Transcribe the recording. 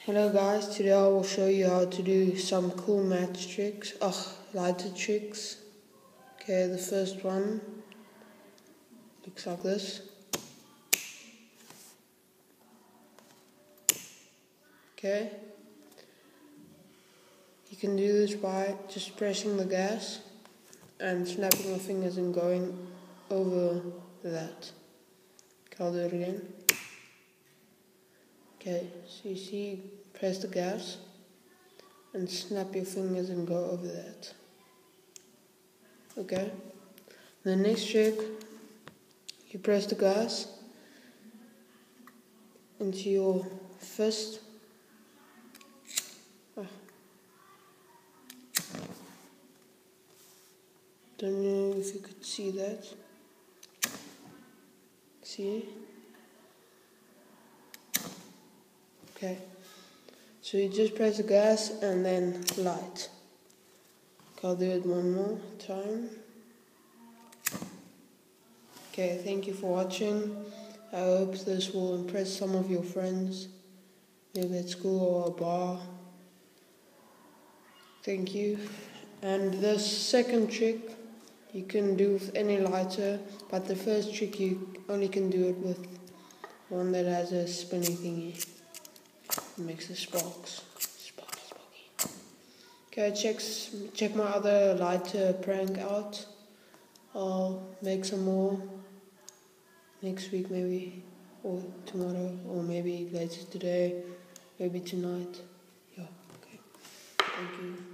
Hello guys, today I will show you how to do some cool match tricks, lighter tricks. Okay, the first one looks like this. Okay, you can do this by just pressing the gas and snapping your fingers and going over that. Okay, I'll do it again. Okay, so you see, press the gas and snap your fingers and go over that. Okay, the next trick, you press the gas into your fist. Don't know if you could see that. See? Okay, so you just press the gas and then light. Okay, I'll do it one more time. Okay, thank you for watching. I hope this will impress some of your friends, maybe at school or a bar. Thank you. And the second trick you can do with any lighter, but the first trick you only can do it with one that has a spinny thingy. It makes the sparks. Sparky. Okay, check my other lighter prank out. I'll make some more next week maybe, or tomorrow, or maybe later today, maybe tonight. Yeah, okay. Thank you.